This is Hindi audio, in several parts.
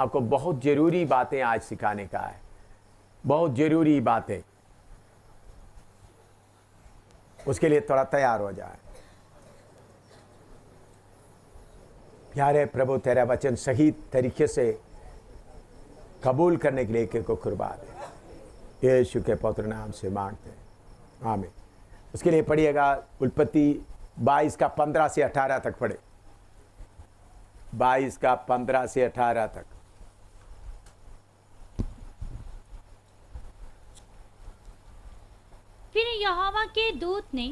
आपको बहुत ज़रूरी बातें आज सिखाने का है, बहुत ज़रूरी बातें। उसके लिए थोड़ा तैयार हो जाए। प्यारे प्रभु, तेरा वचन सही तरीके से कबूल करने के लिए एक को कुर्बा दे, यीशु के पवित्र नाम से मांगते हैं, आमीन। उसके लिए पढ़िएगा उत्पत्ति 22 का 15 से 18 तक पढ़े, 22 का 15 से 18 तक। फिर यहोवा के दूत ने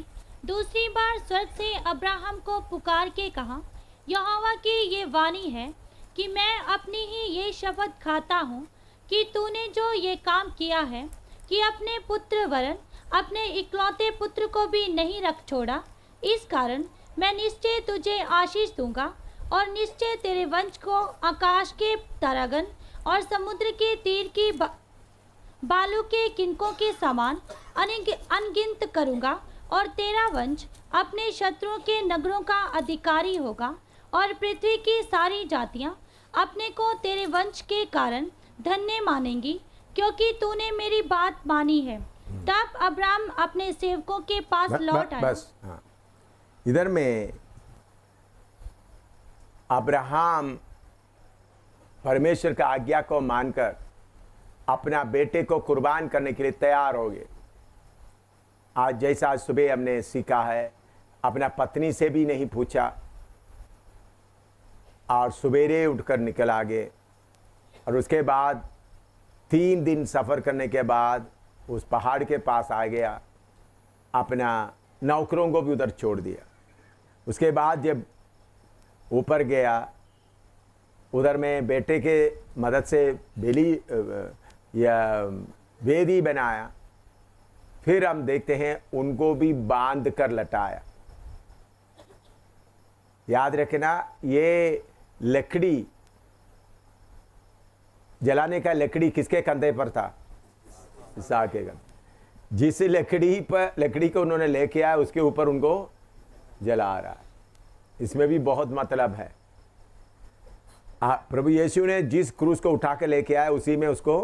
दूसरी बार स्वर्ग से अब्राहम को पुकार के कहा, यहोवा की ये वाणी है कि मैं अपनी ही ये शपथ खाता हूँ कि तूने जो ये काम किया है कि अपने पुत्र वरन अपने इकलौते पुत्र को भी नहीं रख छोड़ा, इस कारण मैं निश्चय तुझे आशीष दूंगा और निश्चय तेरे वंश को आकाश के तारागण और समुद्र के तीर की बालू के किनकों के समान अनगिनत करूंगा, और तेरा वंश अपने शत्रुओं के नगरों का अधिकारी होगा, और पृथ्वी की सारी जातियां अपने को तेरे वंश के कारण धन्य मानेंगी, क्योंकि तूने मेरी बात मानी है। तब अब्राहम अपने सेवकों के पास लौट आया। बस हाँ, इधर में अब्राहम परमेश्वर का आज्ञा को मानकर अपना बेटे को कुर्बान करने के लिए तैयार हो गए। आज जैसा आज सुबह हमने सीखा है, अपना पत्नी से भी नहीं पूछा और सवेरे उठकर निकल आ गए, और उसके बाद 3 दिन सफ़र करने के बाद उस पहाड़ के पास आ गया, अपना नौकरों को भी उधर छोड़ दिया। उसके बाद जब ऊपर गया, उधर में बेटे के मदद से बेली या वेदी बनाया। फिर हम देखते हैं उनको भी बांध कर लटाया। याद रखना, ये लकड़ी जलाने का लकड़ी किसके कंधे पर था? इसहाक के कंधे। जिस लकड़ी को उन्होंने लेके आया उसके ऊपर उनको जला रहा है। इसमें भी बहुत मतलब है। प्रभु यीशु ने जिस क्रूस को उठा के लेके आया उसी में उसको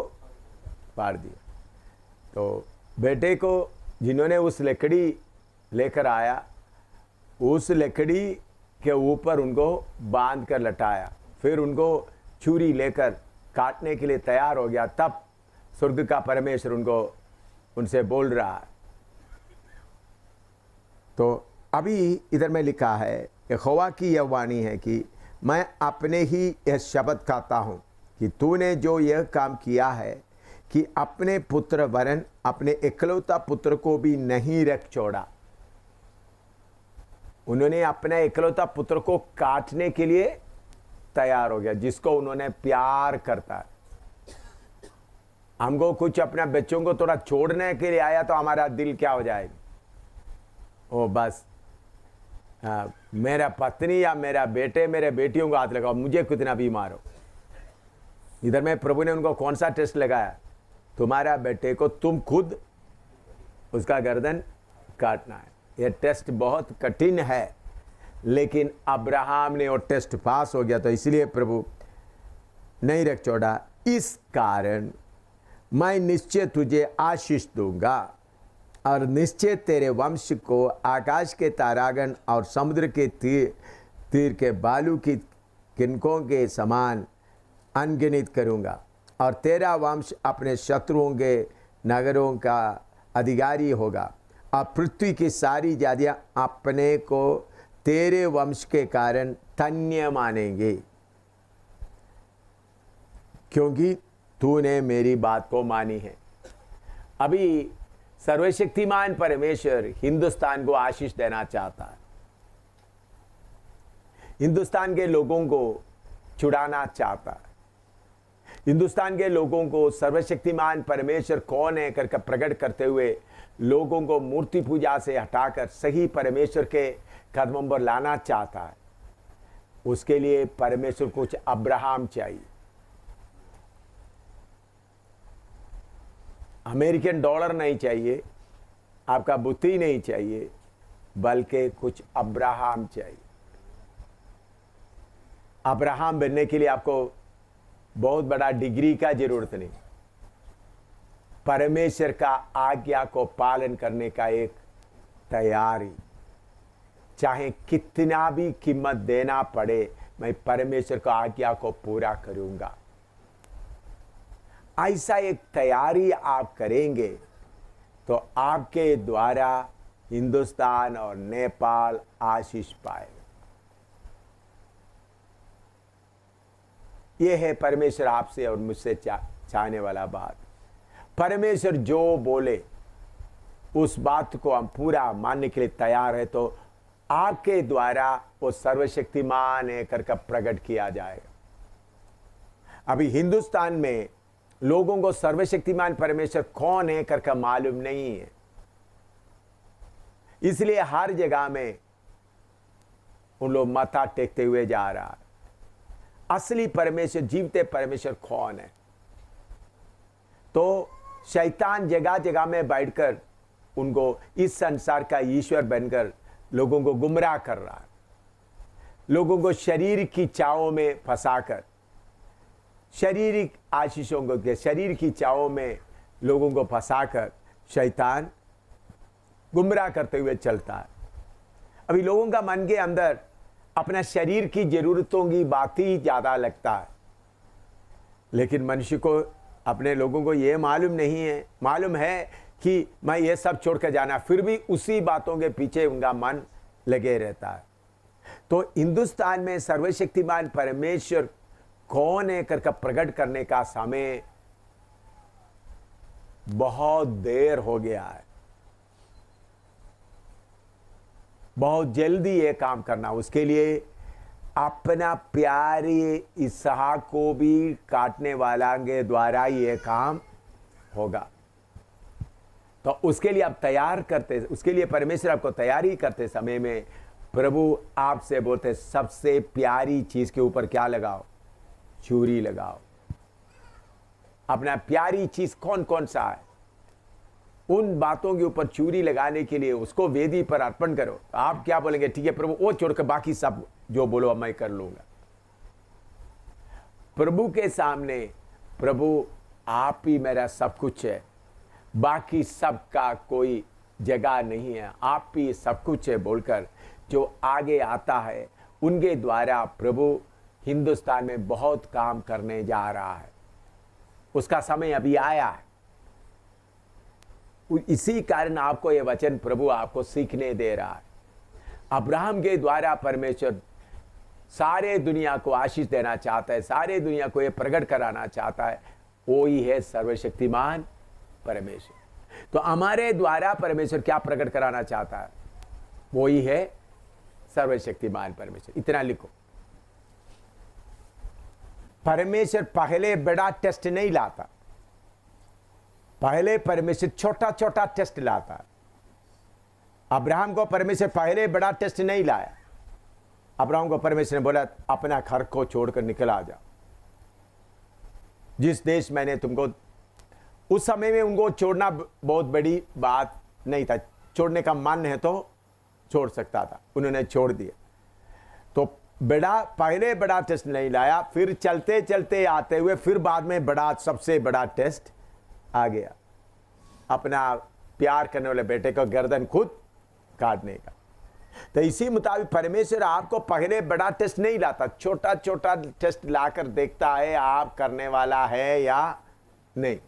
पार दिया। तो बेटे को जिन्होंने उस लकड़ी लेकर आया, उस लकड़ी के ऊपर उनको बांध कर लटाया, फिर उनको छुरी लेकर काटने के लिए तैयार हो गया। तब स्वर्ग का परमेश्वर उनसे बोल रहा है। तो अभी इधर में लिखा है, यहोवा की यह वाणी है कि मैं अपने ही यह शपथ खाता हूँ कि तूने जो यह काम किया है कि अपने पुत्र वरन अपने इकलौता पुत्र को भी नहीं रख छोड़ा। उन्होंने अपने इकलौता पुत्र को काटने के लिए तैयार हो गया, जिसको उन्होंने प्यार करता है। हमको कुछ अपने बच्चों को थोड़ा छोड़ने के लिए आया तो हमारा दिल क्या हो जाएगा? ओ बस मेरा पत्नी या मेरा बेटे मेरे बेटियों को हाथ लगाओ, मुझे कितना भी मारो। इधर में प्रभु ने उनको कौन सा टेस्ट लगाया? तुम्हारा बेटे को तुम खुद उसका गर्दन काटना है। यह टेस्ट बहुत कठिन है, लेकिन अब्राहम ने वो टेस्ट पास हो गया, तो इसलिए प्रभु नहीं रख छोड़ा। इस कारण मैं निश्चय तुझे आशीष दूंगा और निश्चय तेरे वंश को आकाश के तारागण और समुद्र के तीर के बालू की किनकों के समान अनगिनत करूंगा, और तेरा वंश अपने शत्रुओं के नगरों का अधिकारी होगा, और पृथ्वी की सारी जातियां अपने को तेरे वंश के कारण धन्य मानेंगे, क्योंकि तूने मेरी बात को मानी है। अभी सर्वशक्तिमान परमेश्वर हिंदुस्तान को आशीष देना चाहता है, हिंदुस्तान के लोगों को छुड़ाना चाहता है, हिंदुस्तान के लोगों को सर्वशक्तिमान परमेश्वर कौन है करके प्रकट करते हुए लोगों को मूर्ति पूजा से हटाकर सही परमेश्वर के कदमों पर लाना चाहता है। उसके लिए परमेश्वर कुछ अब्राहम चाहिए। अमेरिकन डॉलर नहीं चाहिए, आपका बुद्धि नहीं चाहिए, बल्कि कुछ अब्राहम चाहिए। अब्राहम बनने के लिए आपको बहुत बड़ा डिग्री का जरूरत नहीं, परमेश्वर का आज्ञा को पालन करने का एक तैयारी, चाहे कितना भी कीमत देना पड़े, मैं परमेश्वर का आज्ञा को पूरा करूंगा। ऐसा एक तैयारी आप करेंगे तो आपके द्वारा हिंदुस्तान और नेपाल आशीष पाए। यह है परमेश्वर आपसे और मुझसे चाहने वाला बात। परमेश्वर जो बोले उस बात को हम पूरा मानने के लिए तैयार है, तो आपके द्वारा वो सर्वशक्तिमान है करके प्रकट किया जाएगा। अभी हिंदुस्तान में लोगों को सर्वशक्तिमान परमेश्वर कौन है करके मालूम नहीं है, इसलिए हर जगह में उन लोग माथा टेकते हुए जा रहा है। असली परमेश्वर, जीवते परमेश्वर कौन है? तो शैतान जगह जगह में बैठकर उनको इस संसार का ईश्वर बनकर लोगों को गुमराह कर रहा है, लोगों को शरीर की चाहों में फंसाकर, शारीरिक आशीषों को, शरीर की चाहों में लोगों को फंसाकर शैतान गुमराह करते हुए चलता है। अभी लोगों का मन के अंदर अपना शरीर की जरूरतों की बात ही ज्यादा लगता है, लेकिन मनुष्य को, अपने लोगों को यह मालूम नहीं है, मालूम है कि मैं ये सब छोड़कर जाना, फिर भी उसी बातों के पीछे उनका मन लगे रहता है। तो हिंदुस्तान में सर्वशक्तिमान परमेश्वर कौन है करके प्रकट करने का समय बहुत देर हो गया है। बहुत जल्दी ये काम करना, उसके लिए अपना प्यारे इसहाक को भी काटने वाला के द्वारा ये काम होगा। तो उसके लिए आप तैयार करते, उसके लिए परमेश्वर आपको तैयारी करते समय में प्रभु आपसे बोलते, सबसे प्यारी चीज के ऊपर क्या लगाओ? चूरी लगाओ। अपना प्यारी चीज कौन कौन सा है, उन बातों के ऊपर चूरी लगाने के लिए उसको वेदी पर अर्पण करो। आप क्या बोलेंगे? ठीक है प्रभु, वो छोड़कर बाकी सब जो बोलो मैं कर लूंगा। प्रभु के सामने, प्रभु आप ही मेरा सब कुछ है, बाकी सब का कोई जगह नहीं है, आप ही सब कुछ है बोलकर जो आगे आता है, उनके द्वारा प्रभु हिंदुस्तान में बहुत काम करने जा रहा है। उसका समय अभी आया है। इसी कारण आपको यह वचन प्रभु आपको सीखने दे रहा है। अब्राहम के द्वारा परमेश्वर सारे दुनिया को आशीष देना चाहता है, सारे दुनिया को यह प्रकट कराना चाहता है, वो ही है सर्वशक्तिमान परमेश्वर। तो हमारे द्वारा परमेश्वर क्या प्रकट कराना चाहता है? वो ही है सर्वशक्तिमान परमेश्वर। इतना लिखो, परमेश्वर पहले बड़ा टेस्ट नहीं लाता, पहले परमेश्वर छोटा छोटा टेस्ट लाता। अब्राहम को परमेश्वर पहले बड़ा टेस्ट नहीं लाया। अब्राहम को परमेश्वर ने बोला अपना घर को छोड़कर निकल आ जा, जिस देश मैंने तुमको, उस समय में उनको छोड़ना बहुत बड़ी बात नहीं था, छोड़ने का मन है तो छोड़ सकता था, उन्होंने छोड़ दिया। तो पहले बड़ा टेस्ट नहीं लाया, फिर चलते चलते आते हुए फिर बाद में बड़ा, सबसे बड़ा टेस्ट आ गया, अपना प्यार करने वाले बेटे को गर्दन खुद काटने का। तो इसी मुताबिक परमेश्वर आपको पहले बड़ा टेस्ट नहीं लाता, छोटा छोटा टेस्ट लाकर देखता है आप करने वाला है या नहीं।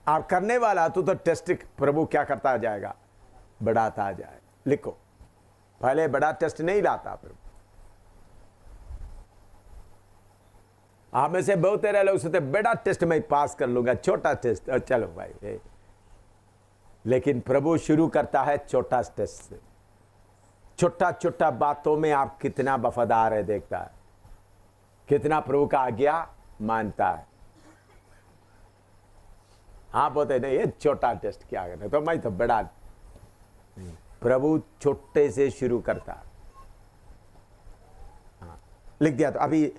आप करने वाला तो टेस्ट प्रभु क्या करता जाएगा? बढ़ाता जाए। लिखो, पहले बड़ा टेस्ट नहीं लाता प्रभु। आप में से बहुत तेरे लोग सोचते बड़ा टेस्ट मैं पास कर लूंगा, छोटा टेस्ट चलो भाई। लेकिन प्रभु शुरू करता है छोटा टेस्ट से। छोटा छोटा बातों में आप कितना वफादार है देखता है, कितना प्रभु का आज्ञा मानता है। हाँ बोलते नहीं ये छोटा टेस्ट क्या करना, तो मैं तो बड़ा। प्रभु छोटे से शुरू करता। हाँ लिख दिया। तो अभी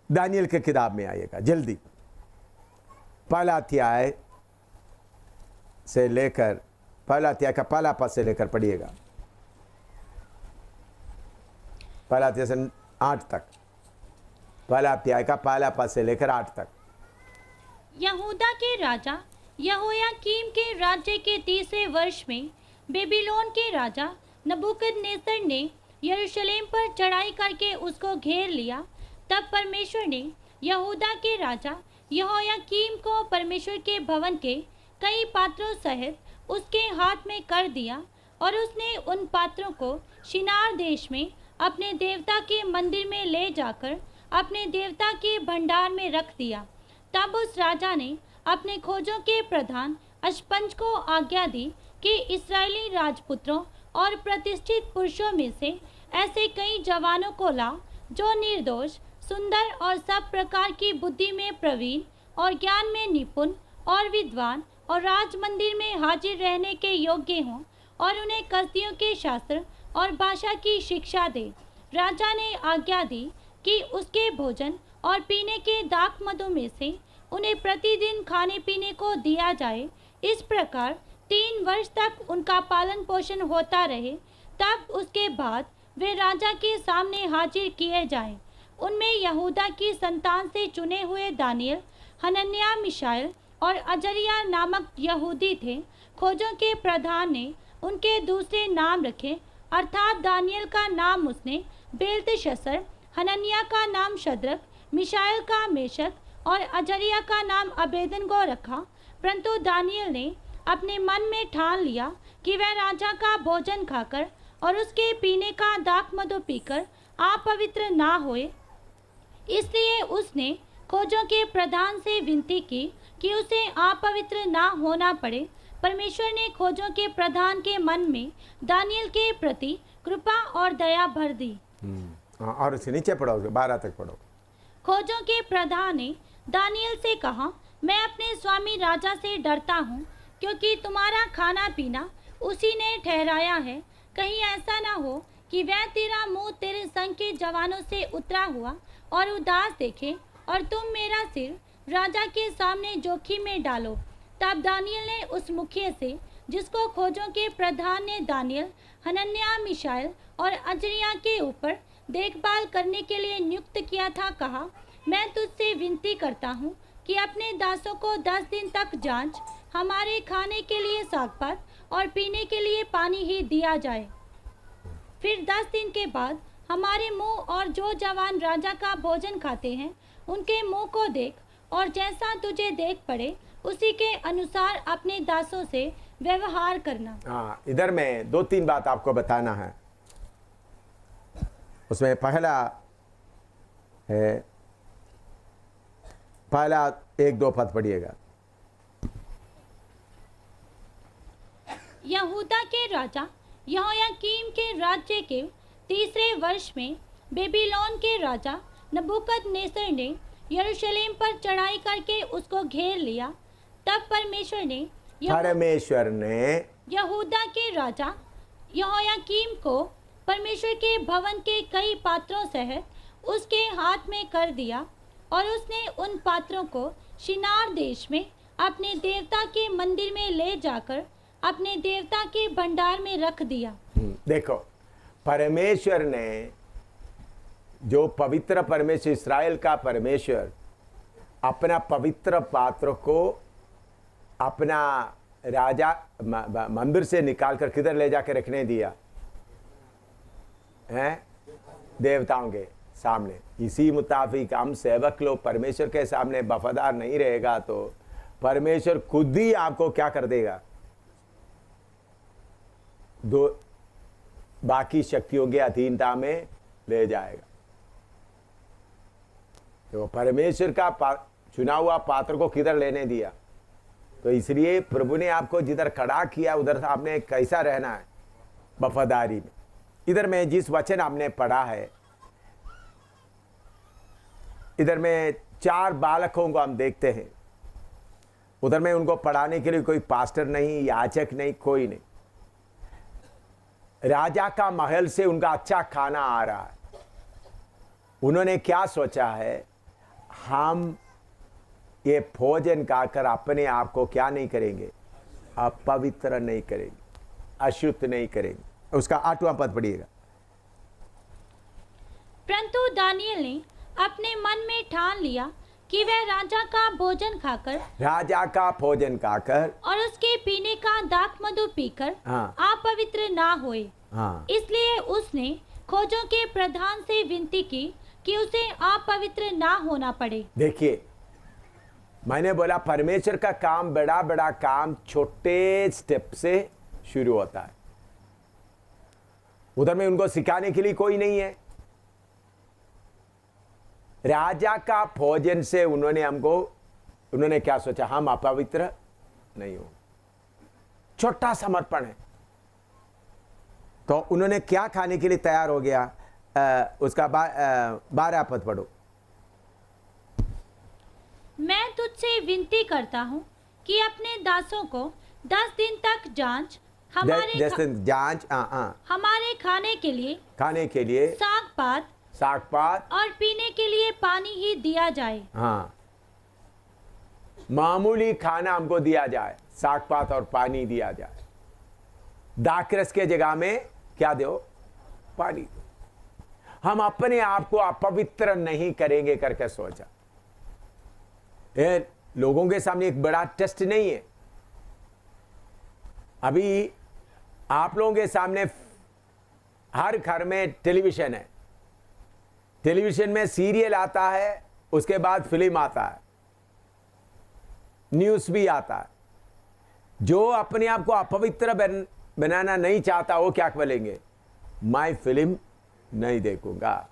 दानियल के किताब में आइएगा जल्दी, पहला अध्याय से लेकर, पहला अध्याय का पहला पद से लेकर पढ़िएगा, पहला अध्याय से 8 तक। पहला अध्याय का पहला पद से लेकर 8 तक। यहूदा के राजा यहोयाकीम के राज्य के 30वें वर्ष में बेबीलोन के राजा नबूकदनेस्सर ने यरूशलेम पर चढ़ाई करके उसको घेर लिया। तब परमेश्वर ने यहूदा के राजा यहोयाकीम को परमेश्वर के भवन के कई पात्रों सहित उसके हाथ में कर दिया और उसने उन पात्रों को शिनार देश में अपने देवता के मंदिर में ले जाकर अपने देवता के भंडार में रख दिया। तब उस राजा ने अपने खोजों के प्रधान अशपंज को आज्ञा दी कि इस्राएली राजपुत्रों और प्रतिष्ठित पुरुषों में से ऐसे कई जवानों को ला जो निर्दोष, सुंदर और सब प्रकार की बुद्धि में प्रवीण और ज्ञान में निपुण और विद्वान और राज मंदिर में हाजिर रहने के योग्य हों और उन्हें कसदियों के शास्त्र और भाषा की शिक्षा दे। राजा ने आज्ञा दी कि उसके भोजन और पीने के दाख मदों में से उन्हें प्रतिदिन खाने पीने को दिया जाए। इस प्रकार 3 वर्ष तक उनका पालन पोषण होता रहे। तब उसके बाद वे राजा के सामने हाजिर किए जाएं। उनमें यहूदा की संतान से चुने हुए दानियल, हनन्याह, मिशाएल और अजरिया नामक यहूदी थे। खोजों के प्रधान ने उनके दूसरे नाम रखे, अर्थात दानियल का नाम उसने बेलतशस्सर, हनन्याह का नाम शद्रक, मिशाएल का मेशक और अजरिया का नाम अबेदनगो रखा। परंतु दानियल ने अपने मन में ठान लिया कि वह राजा का भोजन खाकर और उसके पीने का दाख मधु पीकर अपवित्र ना होए। इसलिए उसने खोजों के प्रधान से विनती की कि उसे अपवित्र ना होना पड़े। परमेश्वर ने खोजों के प्रधान के मन में दानियल के प्रति कृपा और दया भर दी। और उसके नीचे पढ़ो, 12 तक पढ़ो। खोजों के प्रधान ने दानियल से कहा, मैं अपने स्वामी राजा से डरता हूँ, क्योंकि तुम्हारा खाना पीना उसी ने ठहराया है। कहीं ऐसा ना हो कि वह तेरा मुंह तेरे संग के जवानों से उतरा हुआ और उदास देखे और तुम मेरा सिर राजा के सामने जोखिम में डालो। तब दानियल ने उस मुखिया से, जिसको खोजों के प्रधान ने दानियल, हनन्याह, मिशाएल और अजरिया के ऊपर देखभाल करने के लिए नियुक्त किया था, कहा, मैं तुझसे विनती करता हूँ कि अपने दासों को 10 दिन तक जांच, हमारे खाने के लिए सागपात और पीने के लिए पानी ही दिया जाए। फिर 10 दिन के बाद हमारे मुंह और जो जवान राजा का भोजन खाते हैं उनके मुंह को देख, और जैसा तुझे देख पड़े उसी के अनुसार अपने दासों से व्यवहार करना। हाँ, इधर में 2-3 बात आपको बताना है। उसमें पहला है, पहला 1-2 पद पढ़िएगा। यहूदा के राजा यहोयाकीम के राज्य के 3रे वर्ष में बेबीलोन के राजा नबूकदनेस्सर ने यरूशलेम पर चढ़ाई करके उसको घेर लिया। तब परमेश्वर ने यहूदा के राजा यहोयाकीम को परमेश्वर के भवन के कई पात्रों सहित उसके हाथ में कर दिया और उसने उन पात्रों को शिनार देश में अपने देवता के मंदिर में ले जाकर अपने देवता के भंडार में रख दिया। देखो, परमेश्वर ने, जो पवित्र परमेश्वर, इस्राएल का परमेश्वर, अपना पवित्र पात्र को अपना राजा मंदिर से निकालकर किधर ले जाकर रखने दिया है? देवताओं के सामने। इसी मुताबिक हम सेवक लोग परमेश्वर के सामने वफादार नहीं रहेगा तो परमेश्वर खुद ही आपको क्या कर देगा? बाकी शक्तियों के अधीनता में ले जाएगा। तो परमेश्वर का चुना हुआ पात्र को किधर लेने दिया? तो इसलिए प्रभु ने आपको जिधर खड़ा किया उधर आपने कैसा रहना है? वफादारी में। इधर में जिस वचन आपने पढ़ा है, इधर में 4 बालकों को हम देखते हैं। उधर में उनको पढ़ाने के लिए कोई पास्टर नहीं, याजक नहीं, कोई नहीं। राजा का महल से उनका अच्छा खाना आ रहा है। उन्होंने क्या सोचा है? हम ये भोजन खाकर अपने आप को क्या नहीं करेंगे? अपवित्र नहीं करेंगे, अशुद्ध नहीं करेंगे। उसका 8वां पद पढ़िएगा। परंतु दानियल ने अपने मन में ठान लिया कि वह राजा का भोजन खाकर और उसके पीने का दाख मधु पीकर हाँ। अपवित्र ना होए। हाँ। इसलिए उसने खोजों के प्रधान से विनती की कि उसे अपवित्र ना होना पड़े। देखिए, मैंने बोला परमेश्वर का काम, बड़ा बड़ा काम छोटे स्टेप से शुरू होता है। उधर में उनको सिखाने के लिए कोई नहीं है। राजा का भोजन से उन्होंने क्या सोचा, हम अपवित्र नहीं हो। छोटा समर्पण है। तो उन्होंने क्या खाने के लिए तैयार हो गया? उसका 12 पद पढ़ो। मैं तुझसे विनती करता हूँ कि अपने दासों को 10 दिन तक जांच, हमारे खाने के लिए साग पात और पीने के लिए पानी ही दिया जाए। हाँ, मामूली खाना हमको दिया जाए, साग पात और पानी दिया जाए। दाखरस के जगह में क्या दो? पानी दो। हम अपने आप को अपवित्र नहीं करेंगे करके सोचा। ये लोगों के सामने एक बड़ा टेस्ट नहीं है। अभी आप लोगों के सामने हर घर में टेलीविजन है। टेलीविजन में सीरियल आता है, उसके बाद फिल्म आता है, न्यूज़ भी आता है। जो अपने आप को अपवित्र बनाना नहीं चाहता वो क्या बोलेंगे? मैं फिल्म नहीं देखूंगा,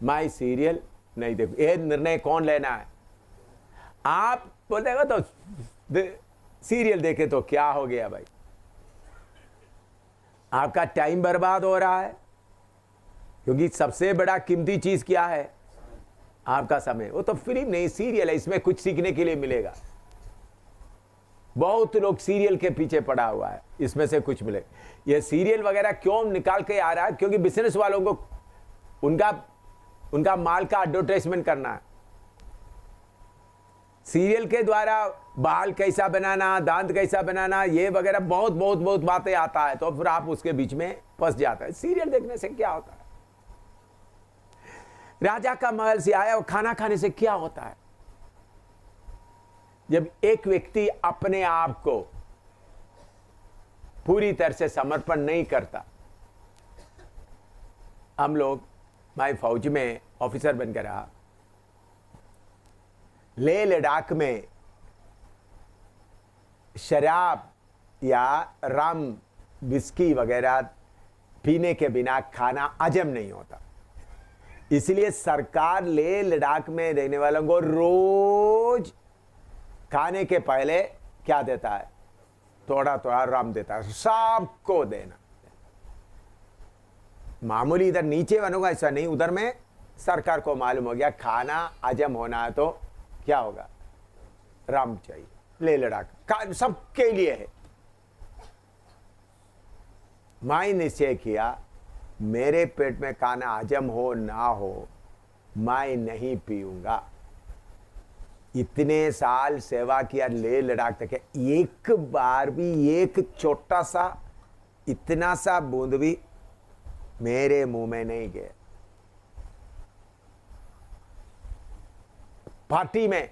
मैं सीरियल नहीं देखूंगा। ये निर्णय कौन लेना है? आप बोलेगा तो सीरियल देखे तो क्या हो गया भाई? आपका टाइम बर्बाद हो रहा है, क्योंकि सबसे बड़ा कीमती चीज क्या है? आपका समय। वो तो फिल्म नहीं, सीरियल है, इसमें कुछ सीखने के लिए मिलेगा। बहुत लोग सीरियल के पीछे पड़ा हुआ है, इसमें से कुछ मिले। ये सीरियल वगैरह क्यों निकाल के आ रहा है? क्योंकि बिजनेस वालों को उनका माल का एडवर्टाइजमेंट करना है। सीरियल के द्वारा बाल कैसा बनाना, दांत कैसा बनाना, ये वगैरह बहुत बहुत बहुत बातें आता है। तो फिर आप उसके बीच में फंस जाता है। सीरियल देखने से क्या होता है? राजा का महल से आया और खाना खाने से क्या होता है? जब एक व्यक्ति अपने आप को पूरी तरह से समर्पण नहीं करता। हम लोग, मैं फौज में ऑफिसर बनकर रहा। लेह लद्दाख में शराब या रम, विस्की वगैरह पीने के बिना खाना हजम नहीं होता। इसलिए सरकार लेह लद्दाख में रहने वालों को रोज खाने के पहले क्या देता है? थोड़ा थोड़ा रम देता है, सबको देना। मामूली इधर नीचे वालों का ऐसा नहीं, उधर में सरकार को मालूम हो गया खाना हजम होना है तो क्या होगा? रम चाहिए। लेह लद्दाख सबके लिए है। मैं निश्चय किया, मेरे पेट में खाना हजम हो ना हो, मैं नहीं पीऊंगा। इतने साल सेवा किया लेह लद्दाख तक, एक बार भी एक छोटा सा इतना सा बूंद भी मेरे मुंह में नहीं गया। पार्टी में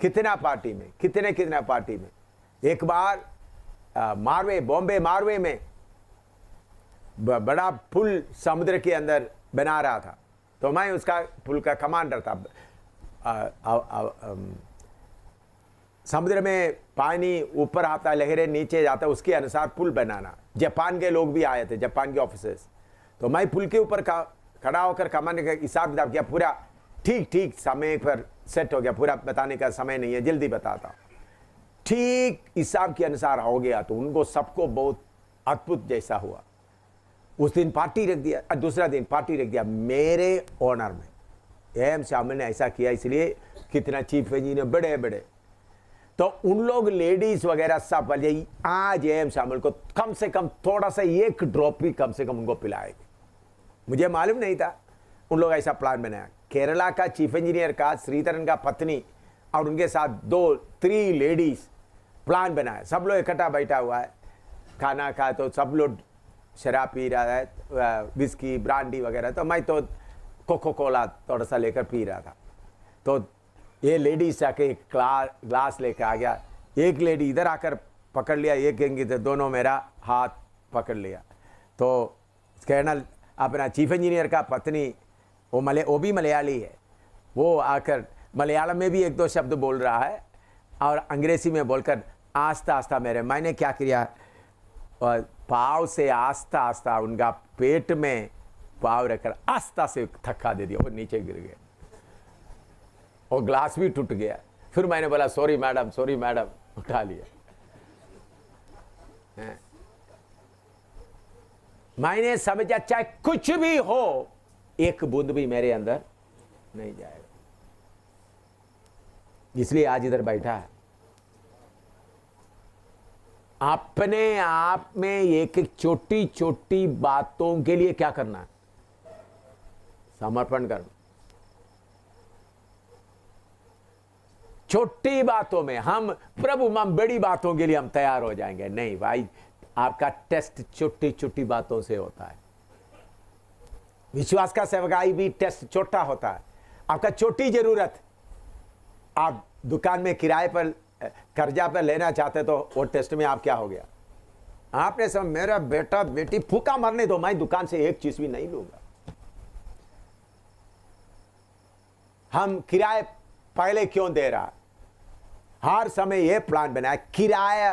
कितना पार्टी में एक बार बॉम्बे मारवे में बड़ा पुल समुद्र के अंदर बना रहा था। तो मैं उसका पुल का कमांडर था। समुद्र में पानी ऊपर आता, लहरें नीचे जाता, उसके अनुसार पुल बनाना। जापान के लोग भी आए थे, जापान के ऑफिसर्स। तो मैं पुल के ऊपर खड़ा होकर कमांडर का हिसाब किताब किया। पूरा ठीक समय पर सेट हो गया। पूरा बताने का समय नहीं है, जल्दी बताता। ठीक हिसाब के अनुसार हो गया। तो उनको सबको बहुत अद्भुत जैसा हुआ। उस दिन पार्टी रख दिया, दूसरा दिन पार्टी रख दिया मेरे ऑनर में। एम शामिल ने ऐसा किया, इसलिए कितना चीफ इंजीनियर बड़े बड़े। तो उन लोग लेडीज वगैरह सब बोले आज एम शामिल को कम से कम थोड़ा सा एक ड्रॉप भी कम से कम उनको पिलाएंगे। मुझे मालूम नहीं था, उन लोग ऐसा प्लान बनाया। केरला का चीफ इंजीनियर का, श्रीधरन का पत्नी और उनके साथ 3 लेडीज प्लान बनाया। सब लोग इकट्ठा बैठा हुआ है, खाना खा। तो सब लोग शराब पी रहा है, विस्की ब्रांडी वगैरह। तो मैं तो कोको कोला थोड़ा सा लेकर पी रहा था। तो ये लेडीज आके एक ग्लास लेकर आ गया, एक लेडी इधर आकर पकड़ लिया, एक इंगित दोनों मेरा हाथ पकड़ लिया। तो कर्नल अपना चीफ इंजीनियर का पत्नी, वो भी मलयाली है, वो आकर मलयालम में भी एक दो शब्द बोल रहा है और अंग्रेजी में बोलकर आस्ता आस्ता मैंने क्या किया, पाव से आस्ता आस्ता उनका पेट में पाव रखकर आस्ता से धक्का दे दिया, वो नीचे गिर गए और ग्लास भी टूट गया। फिर मैंने बोला सॉरी मैडम, उठा लिया। मैंने समझा चाहे कुछ भी हो, एक बूंद भी मेरे अंदर नहीं जाएगा, इसलिए आज इधर बैठा है। अपने आप में एक छोटी छोटी बातों के लिए क्या करना है, समर्पण करना। छोटी बातों में हम प्रभु हम बड़ी बातों के लिए हम तैयार हो जाएंगे, नहीं भाई, आपका टेस्ट छोटी छोटी बातों से होता है। विश्वास का सेवकाई भी टेस्ट छोटा होता है। आपका छोटी जरूरत, आप दुकान में किराए पर कर्जा पर लेना चाहते तो वो टेस्ट में आप क्या हो गया, आपने सब मेरा बेटा बेटी भूखा मरने दो, मैं दुकान से एक चीज भी नहीं लूंगा। हम किराए पहले क्यों दे रहा, हर समय ये प्लान बनाया किराया।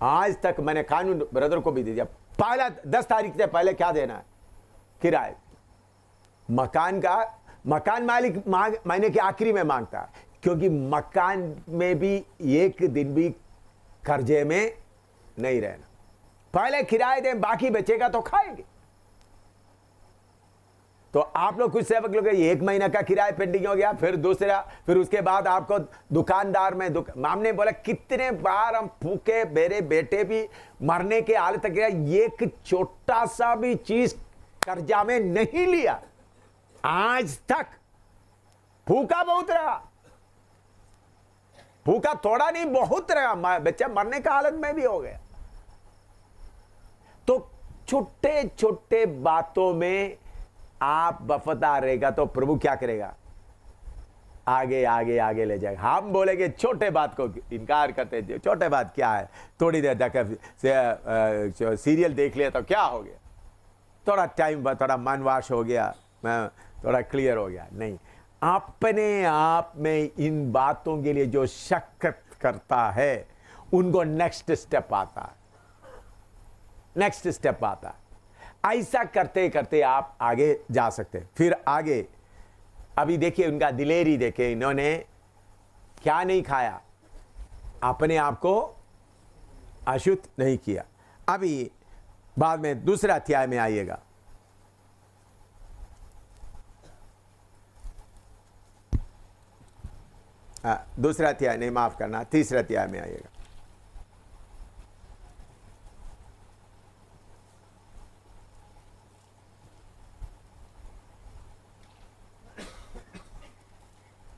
आज तक मैंने कानून ब्रदर को भी दे दिया, पहला 10 तारीख से पहले क्या देना है, किराए। मकान मालिक महीने के आखिरी में मांगता है, क्योंकि मकान में भी एक दिन भी कर्जे में नहीं रहना। पहले किराए दें, बाकी बचेगा तो खाएंगे। तो आप लोग कुछ सेवक लोग 1 महीना का किराया पेंडिंग हो गया, फिर दूसरा, फिर उसके बाद आपको दुकानदार में हमने बोला कितने बार हम भूखे, मेरे बेटे भी मरने के हालत तक गया, एक छोटा सा भी चीज कर्जा में नहीं लिया। आज तक भूखा बहुत रहा, भूखा थोड़ा नहीं बहुत रहा, बच्चा मरने का हालत में भी हो गया। तो छोटे छोटे बातों में आप वफादार रहेगा तो प्रभु क्या करेगा, आगे आगे आगे ले जाएगा। हम बोलेंगे छोटे बात को इनकार करते हैं, छोटे बात क्या है, थोड़ी देर तक सीरियल देख लिया तो क्या हो गया, थोड़ा टाइम, थोड़ा मन वाश हो गया, थोड़ा क्लियर हो गया। नहीं, अपने आप में इन बातों के लिए जो शक करता है उनको नेक्स्ट स्टेप आता है। ऐसा करते करते आप आगे जा सकते हैं। फिर आगे अभी देखिए उनका दिलेरी देखिए, इन्होंने क्या नहीं खाया, अपने आप को अशुद्ध नहीं किया। अभी बाद में दूसरा अध्याय में आइएगा, दूसरा अध्याय नहीं, माफ करना, तीसरा अध्याय में आइएगा।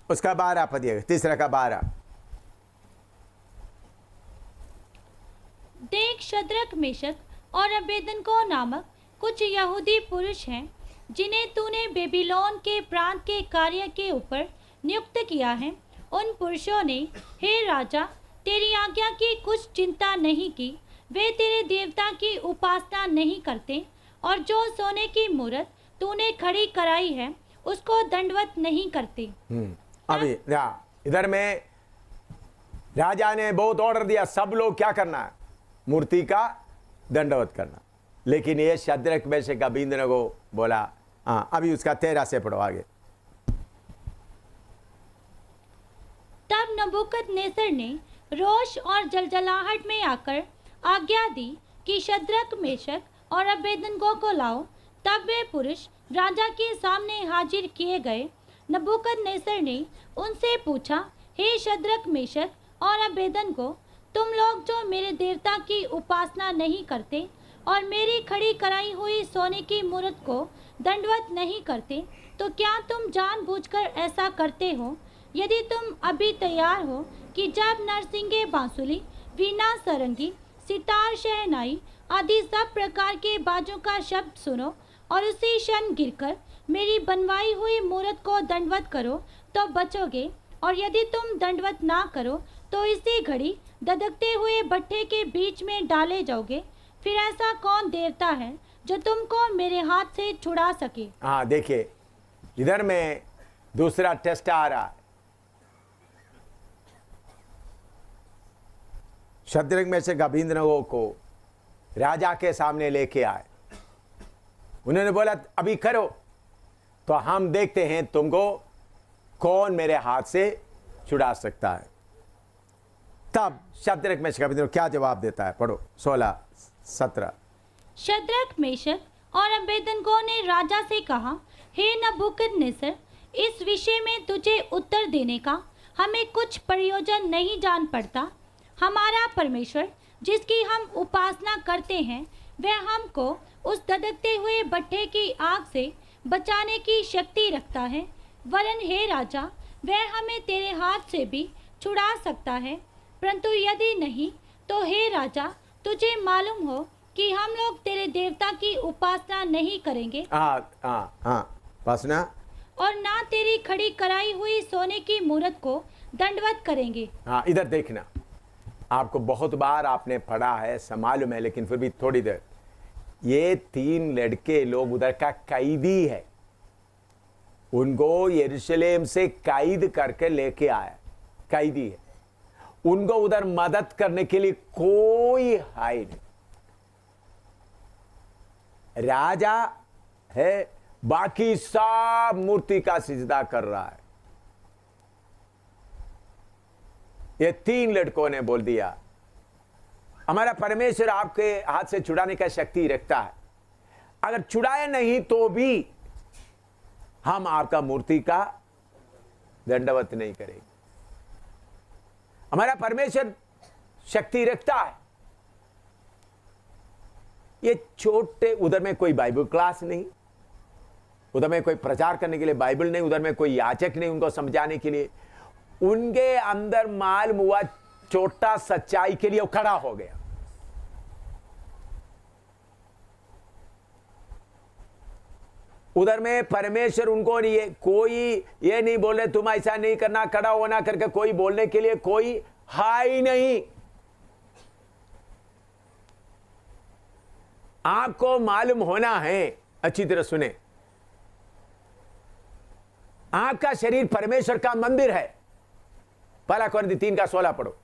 उसका 12 पद, तीसरा का 12। देख, शद्रक, मेशक और अबेदनगो नामक कुछ यहूदी पुरुष हैं जिन्हें तूने बेबीलोन के प्रांत के कार्य के ऊपर नियुक्त किया है। उन पुरुषों ने, हे राजा, तेरी आज्ञा की कुछ चिंता नहीं की। वे तेरे देवता की उपासना नहीं करते और जो सोने की मूरत तूने खड़ी कराई है उसको दंडवत नहीं करते। अभी इधर में राजा ने बहुत ऑर्डर दिया, सब लोग क्या करना है, मूर्ति का दंडवत करना। लेकिन ये शद्रक, मेशक, अबेदनगो बोला, हाँ, अभी उसका 13 से पढ़ो आगे। तब नबूकदनेस्सर ने रोष और जलजलाहट में आकर आज्ञा दी कि शद्रक, मेशक और अबेदनगो को लाओ। तब वे पुरुष राजा के सामने हाजिर किए गए। नबूकदनेस्सर ने उनसे पूछा, हे शद्रक, मेशक और अबेदनगो, तुम लोग जो मेरे देवता की उपासना नहीं करते और मेरी खड़ी कराई हुई सोने की मूरत को दंडवत नहीं करते, तो क्या तुम जानबूझकर ऐसा करते हो? यदि तुम अभी तैयार हो कि जब नरसिंगे, बांसुरी, वीणा, सरंगी, सितार, शहनाई आदि सब प्रकार के बाजों का शब्द सुनो और उसी क्षण गिरकर मेरी बनवाई हुई मूरत को दंडवत करो तो बचोगे, और यदि तुम दंडवत ना करो तो इसी घड़ी धधकते हुए भट्ठे के बीच में डाले जाओगे। फिर ऐसा कौन देवता है जो तुमको मेरे हाथ से छुड़ा सके? हाँ, देखिए इधर में दूसरा टेस्ट आ रहा है। शद्रक, मेशक, अबेदनगो को राजा के सामने लेके आए। उन्होंने बोला अभी करो तो हम देखते हैं तुमको कौन मेरे हाथ से छुड़ा सकता है। तब शद्रक, मेशक, अबेदनगो क्या जवाब देता है? पढ़ो 16-17। शद्रक, मेशक और अबेदनगो ने राजा से कहा, हे नबूकदनेस्सर, इस विषय में तुझे उत्तर देने का हमें कुछ प्रयोजन नहीं जान पड़ता। हमारा परमेश्वर जिसकी हम उपासना करते हैं वह हमको उस धधकते हुए भट्ठे की आग से बचाने की शक्ति रखता है। वरन हे राजा, वह हमें तेरे हाथ से भी छुड़ा सकता है। परंतु यदि नहीं तो हे राजा, तुझे मालूम हो कि हम लोग तेरे देवता की उपासना नहीं करेंगे उपासना और ना तेरी खड़ी कराई हुई सोने की मूरत को दंडवत करेंगे। हाँ, इधर देखना, आपको बहुत बार आपने पढ़ा है, मालूम है, लेकिन फिर भी थोड़ी देर। ये 3 लड़के लोग उधर का कैदी है, उनको यरूशलेम से कैद करके लेके आया, कैदी है। उनको उधर मदद करने के लिए कोई है नहीं। राजा है, बाकी सब मूर्ति का सिजदा कर रहा है। ये 3 लड़कों ने बोल दिया हमारा परमेश्वर आपके हाथ से छुड़ाने का शक्ति रखता है, अगर छुड़ाए नहीं तो भी हम आपका मूर्ति का दंडवत नहीं करेंगे। हमारा परमेश्वर शक्ति रखता है। ये छोटे, उधर में कोई बाइबल क्लास नहीं, उधर में कोई प्रचार करने के लिए बाइबल नहीं, उधर में कोई याचक नहीं उनको समझाने के लिए। उनके अंदर मालूम हुआ छोटा सच्चाई के लिए वो खड़ा हो गया। उधर में परमेश्वर उनको नहीं, कोई ये नहीं बोले तुम ऐसा नहीं करना, खड़ा होना करके कोई बोलने के लिए कोई है ही नहीं। आपको मालूम होना है, अच्छी तरह सुने, आपका शरीर परमेश्वर का मंदिर है। पहला कोरिन्थी 3:16 पढ़ो।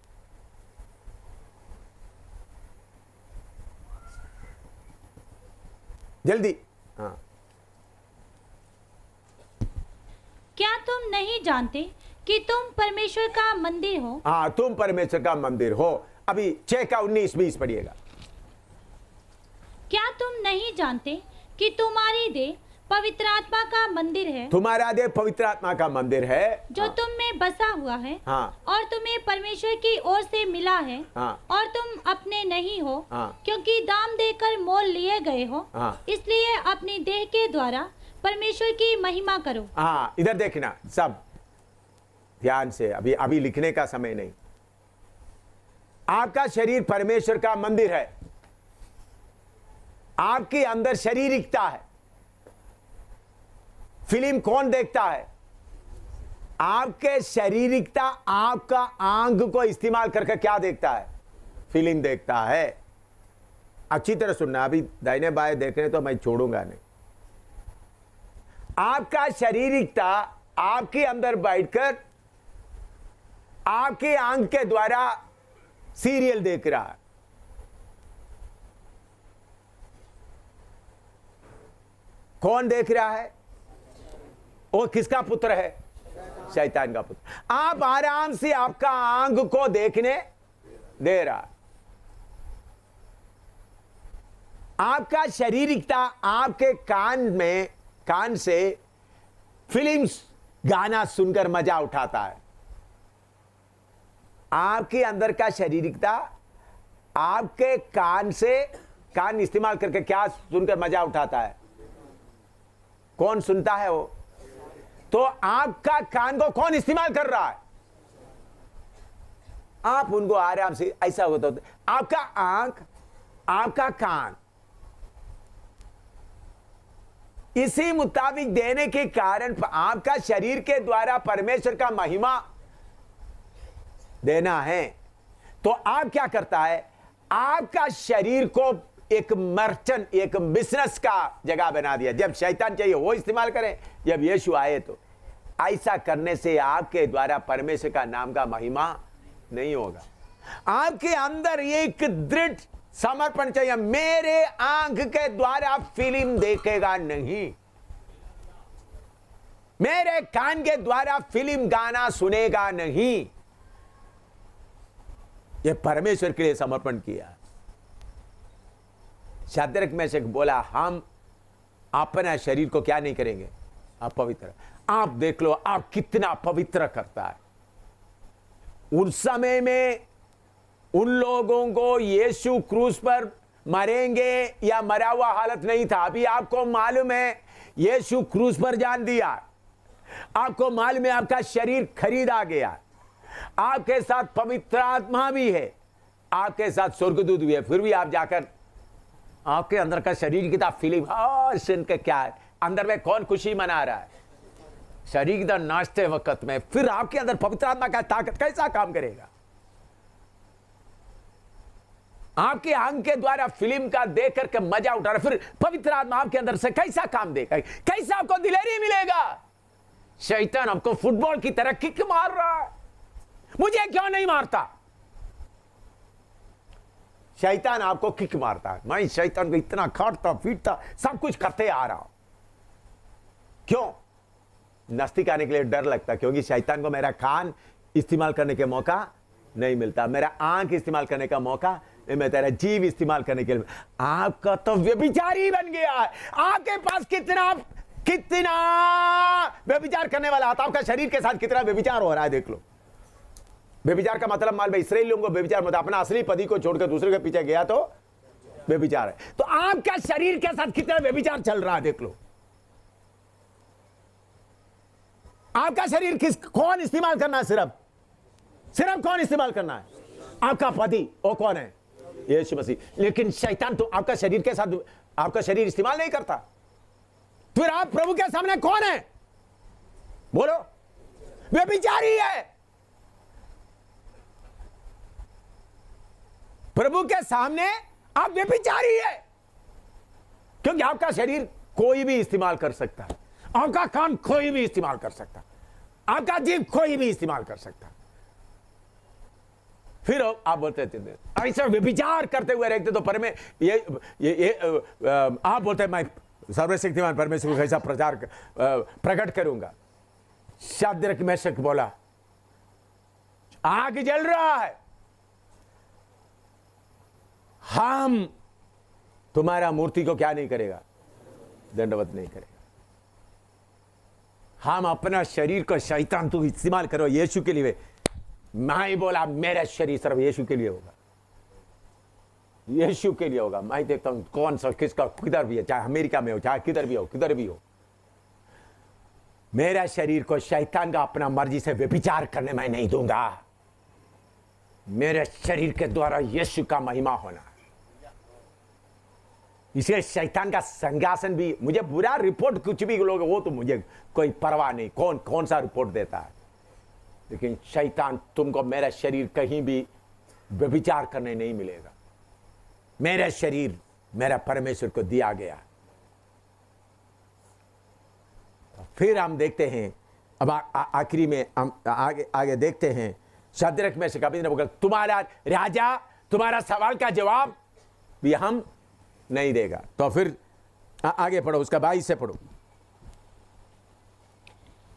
जल्दी। हाँ, क्या तुम नहीं जानते कि तुम परमेश्वर का मंदिर हो? हाँ, तुम परमेश्वर का मंदिर हो। अभी 6:19-20 पढ़िएगा। क्या तुम नहीं जानते कि तुम्हारी देह पवित्र आत्मा का मंदिर है? तुम्हारा देह पवित्र आत्मा का मंदिर है जो तुम में बसा हुआ है। हाँ। और तुम्हें परमेश्वर की ओर से मिला है। हाँ। और तुम अपने नहीं हो। हाँ। क्योंकि दाम देकर मोल लिए गए हो। हाँ। इसलिए अपनी देह के द्वारा परमेश्वर की महिमा करो। हाँ, इधर देखना सब ध्यान से, अभी लिखने का समय नहीं। आपका शरीर परमेश्वर का मंदिर है। आपके अंदर शारीरिकता है। फिल्म कौन देखता है? आपके शारीरिकता आपका आंख को इस्तेमाल करके क्या देखता है? फिल्म देखता है। अच्छी तरह सुनना, अभी दाहिने बाएं देखने तो मैं छोड़ूंगा नहीं। आपका शारीरिकता आपके अंदर बैठकर आपके आंख के द्वारा सीरियल देख रहा है। कौन देख रहा है? वो किसका पुत्र है? शैतान का पुत्र। आप आराम से आपका आंख को देखने दे रहा है। आपका शारीरिकता आपके कान से फिल्म्स गाना सुनकर मजा उठाता है। आपके अंदर का शारीरिकता आपके कान इस्तेमाल करके क्या सुनकर मजा उठाता है? कौन सुनता है वो? तो आपका कान को कौन इस्तेमाल कर रहा है? आप उनको आराम से ऐसा होता है। आपका आंख, आपका कान इसी मुताबिक देने के कारण आपका शरीर के द्वारा परमेश्वर का महिमा देना है। तो आप क्या करता है, आपका शरीर को एक मर्चेंट, एक बिजनेस का जगह बना दिया। जब शैतान चाहिए वो इस्तेमाल करें, जब यीशु आए तो ऐसा करने से आपके द्वारा परमेश्वर का नाम का महिमा नहीं होगा। आपके अंदर एक दृढ़ समर्पण चाहिए। मेरे आंख के द्वारा फिल्म देखेगा नहीं, मेरे कान के द्वारा फिल्म गाना सुनेगा नहीं। यह परमेश्वर के लिए समर्पण किया। शाद्रक मेशक बोला, हम अपना शरीर को क्या नहीं करेंगे, आप पवित्र। आप देख लो आप कितना पवित्र करता है। उस समय में उन लोगों को यीशु क्रूस पर मरेंगे या मरा हुआ हालत नहीं था। अभी आपको मालूम है यीशु क्रूस पर जान दिया, आपको मालूम है आपका शरीर खरीदा गया, आपके साथ पवित्र आत्मा भी है, आपके साथ स्वर्गदूत भी है। फिर भी आप जाकर आपके अंदर का शरीर की फीलिंग सुन के क्या है, अंदर में कौन खुशी मना रहा है, शरीर की तरह नाचते वक्त में फिर आपके अंदर पवित्र आत्मा का ताकत कैसा काम करेगा। आपके आंख के द्वारा फिल्म का देख करके मजा उठा रहा, फिर पवित्र आत्मा आपके अंदर से कैसा काम देगा, कैसा आपको दिलेरी मिलेगा। शैतान आपको फुटबॉल की तरह किक मार रहा है, मुझे क्यों नहीं मारता। शैतान आपको किक मारता है, मैं शैतान को इतना काटता पीटता सब कुछ करते आ रहा हूं। क्यों? नजदीक आने के लिए डर लगता, क्योंकि शैतान को मेरा कान इस्तेमाल करने के मौका नहीं मिलता, मेरा आंख इस्तेमाल करने का मौका, मैं तेरा जीव इस्तेमाल करने के लिए। आपका तो व्यभिचारी बन गया है। आपके पास कितना व्यभिचार करने वाला आता, आपका शरीर के साथ कितना व्यभिचार हो रहा है देख लो। व्यभिचार का मतलब मालूम है, इस्राएलियों को व्यभिचार मतलब अपना असली पति को छोड़कर दूसरे के पीछे गया तो व्यभिचार है। तो आपका शरीर के साथ कितना व्यभिचार चल रहा है देख लो। आपका शरीर कौन इस्तेमाल करना है, सिर्फ कौन इस्तेमाल करना है, आपका पति। वो कौन है? यीशु मसीह। लेकिन शैतान तो आपका शरीर के साथ आपका शरीर इस्तेमाल नहीं करता। फिर आप प्रभु के सामने कौन है? बोलो, व्यभिचारी है। प्रभु के सामने आप व्यभिचारी है, क्योंकि आपका शरीर कोई भी इस्तेमाल कर सकता है, आपका कान कोई भी इस्तेमाल कर सकता, आपका जीभ कोई भी इस्तेमाल कर सकता। फिर आप बोलते थे ऐसा व्यभिचार करते हुए रहते तो पर में आप बोलते मैं सर्वशक्तिमान परमेश्वर को कैसा प्रकट करूंगा। शाद्रक मेशक बोला, आग जल रहा है, हम तुम्हारा मूर्ति को क्या नहीं करेगा, दंडवत नहीं करेगा। हम अपना शरीर को शैतान तू इस्तेमाल करो यीशु के लिए। मैं बोला मेरा शरीर सिर्फ यीशु के लिए होगा, यीशु के लिए होगा। मैं देखता हूं कौन सा किसका किधर भी है, चाहे अमेरिका में हो चाहे किधर भी हो, मेरा शरीर को शैतान का अपना मर्जी से व्यभिचार करने मैं नहीं दूंगा। मेरे शरीर के द्वारा यीशु का महिमा होना। इसलिए शैतान का संज्ञासन भी, मुझे बुरा रिपोर्ट कुछ भी लोग वो तो मुझे कोई परवाह नहीं, कौन सा रिपोर्ट देता है, लेकिन शैतान तुमको मेरा शरीर कहीं भी व्यभिचार करने नहीं मिलेगा। मेरा शरीर मेरा परमेश्वर को दिया गया। फिर हम देखते हैं, अब आखिरी में हम आगे देखते हैं। शाद्रक में से कभी ने बोला, तुम्हारा राजा तुम्हारा सवाल का जवाब भी हम नहीं देगा। तो फिर आगे पढ़ो, उसका 22 से पढ़ो।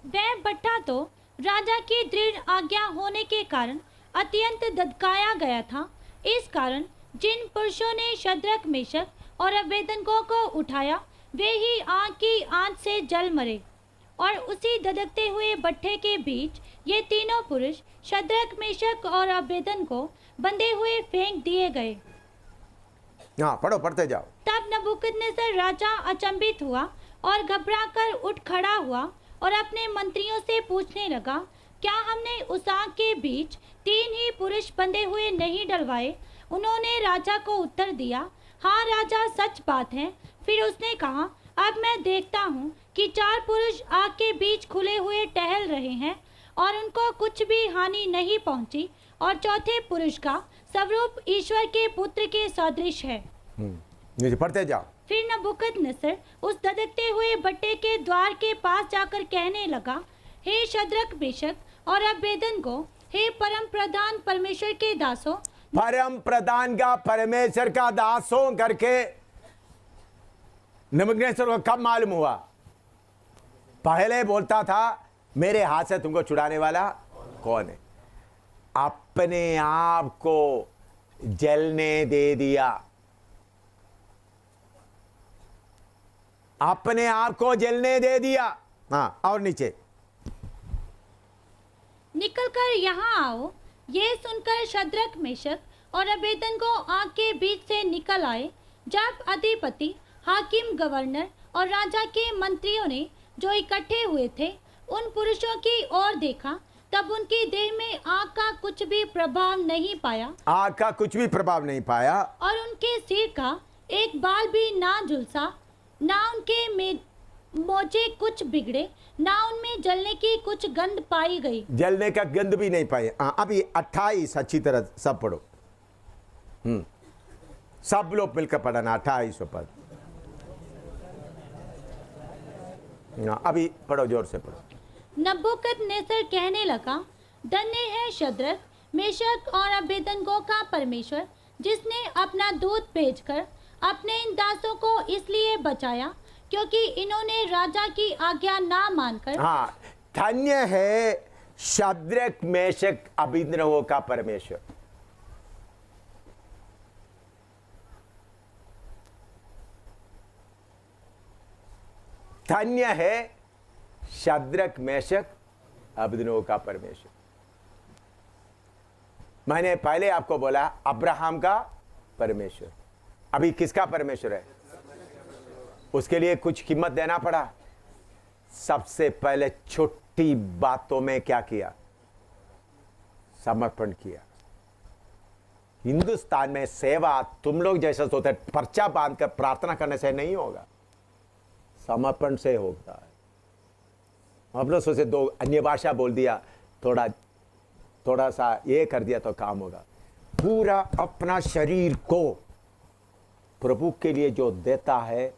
वह भट्ठा तो राजा की दृढ़ आज्ञा होने के कारण अत्यंत धधकाया गया था। इस कारण जिन पुरुषों ने शद्रक मेशक और अबेदनगो को उठाया वे ही आग की आंच से जल मरे। और उसी धधकते हुए भट्ठे के बीच ये तीनों पुरुष शद्रक मेशक और अबेदनगो बंधे हुए फेंक दिए गए। हाँ, पढ़ते जाओ। तब नबूकदनेस्सर राजा अचंभित हुआ और घबराकर उठ खड़ा हुआ और अपने मंत्रियों से पूछने लगा, क्या हमने उस आग के बीच 3 ही पुरुष बंधे हुए नहीं डलवाए? उन्होंने राजा को उत्तर दिया, हाँ राजा, सच बात है। फिर उसने कहा, अब मैं देखता हूँ कि 4 पुरुष आग के बीच खुले हुए टहल रहे हैं और उनको कुछ भी हानि नहीं पहुंची, और चौथे पुरुष का स्वरूप ईश्वर के पुत्र के सदृश है। नीचे पढ़ते जाओ। फिर नबूकदनेस्सर उस धधकते हुए भट्टे के द्वार के पास जाकर कहने लगा, हे शद्रक, मेशक और अबेदनगो, हे परम प्रधान परमेश्वर के दासों, परम प्रधान का परमेश्वर का दासों करके नबूकदनेस्सर को कब मालूम हुआ? पहले बोलता था मेरे हाथ से तुमको छुड़ाने वाला कौन है। अपने आप को जलने दे दिया, अपने आप को जलने दे दिया। हाँ, और नीचे, निकलकर यहाँ आओ। ये सुनकर शद्रक, मेशक और अबेदनगो आग के बीच से निकल आए। जब अधिपति, हाकिम, गवर्नर और राजा के मंत्रियों ने जो इकट्ठे हुए थे उन पुरुषों की ओर देखा, तब उनकी देह में आग का कुछ भी प्रभाव नहीं पाया, आग का कुछ भी प्रभाव नहीं पाया, और उनके सिर का एक बाल भी ना झुलसा, ना उनके मोजे कुछ बिगड़े, ना उनमें जलने की कुछ गंध पाई गई। जलने का गंध भी नहीं पाए। अभी 28 अच्छी तरह सब पढ़ो। सब लोग मिलकर पढ़ना 28 पद। अभी पढ़ो, जोर से पढ़ो। नबूकदनेस्सर कहने लगा, धन्य है शद्रक, मेशक और अबेदनगो का परमेश्वर, जिसने अपना दूत भेजकर अपने इन दासों को इसलिए बचाया क्योंकि इन्होंने राजा की आज्ञा ना मानकर। हाँ, धन्य है शद्रक, मेशक, अबेदनगो का परमेश्वर। धन्य है शद्रक, मेशक, अबेदनगो का परमेश्वर। मैंने पहले आपको बोला अब्राहम का परमेश्वर, अभी किसका परमेश्वर है? उसके लिए कुछ कीमत देना पड़ा। सबसे पहले छोटी बातों में क्या किया? समर्पण किया। हिंदुस्तान में सेवा तुम लोग जैसा सोचते हैं पर्चा बांधकर प्रार्थना करने से नहीं होगा, समर्पण से होता है। हम लोग सोचे 2 अन्य भाषा बोल दिया, थोड़ा सा ये कर दिया तो काम होगा। पूरा अपना शरीर को प्रभु के लिए जो देता है,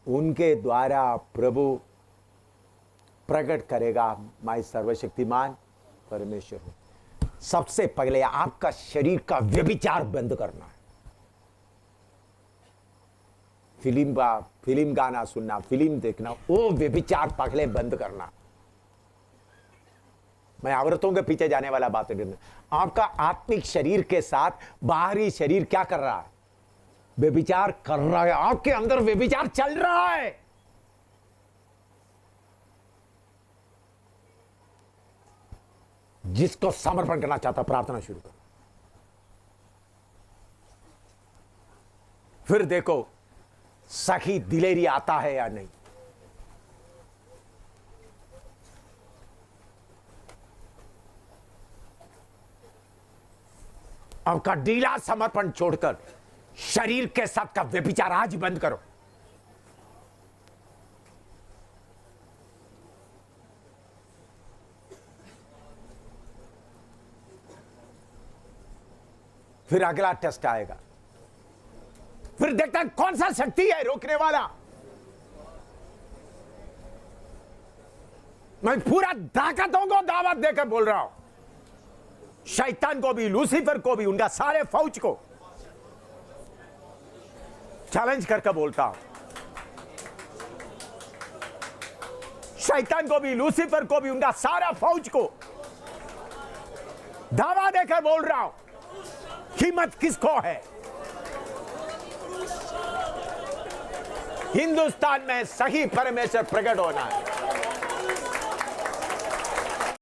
उनके द्वारा प्रभु प्रकट करेगा मैं सर्वशक्तिमान परमेश्वर हूं। सबसे पहले आपका शरीर का व्यभिचार बंद करना है। फिल्म गाना सुनना, फिल्म देखना, वो व्यभिचार पहले बंद करना। मैं औरतों के पीछे जाने वाला बात नहीं। आपका आत्मिक शरीर के साथ बाहरी शरीर क्या कर रहा है? व्यभिचार कर रहा है। आपके अंदर व्यभिचार चल रहा है। जिसको समर्पण करना चाहता, प्रार्थना शुरू करो। फिर देखो सही दिलेरी आता है या नहीं। आपका ढीला समर्पण छोड़कर शरीर के साथ का व्यभिचार आज बंद करो। फिर अगला टेस्ट आएगा। फिर देखता है कौन सा शक्ति है रोकने वाला। मैं पूरा ताकतों को दावत देकर बोल रहा हूं, शैतान को भी, लूसीफर को भी, उनका सारे फौज को चैलेंज करके बोलता हूं। शैतान को भी, लूसीफर को भी, उनका सारा फौज को दावा देकर बोल रहा हूं, कीमत किसको है? हिंदुस्तान में सही परमेश्वर प्रकट होना है।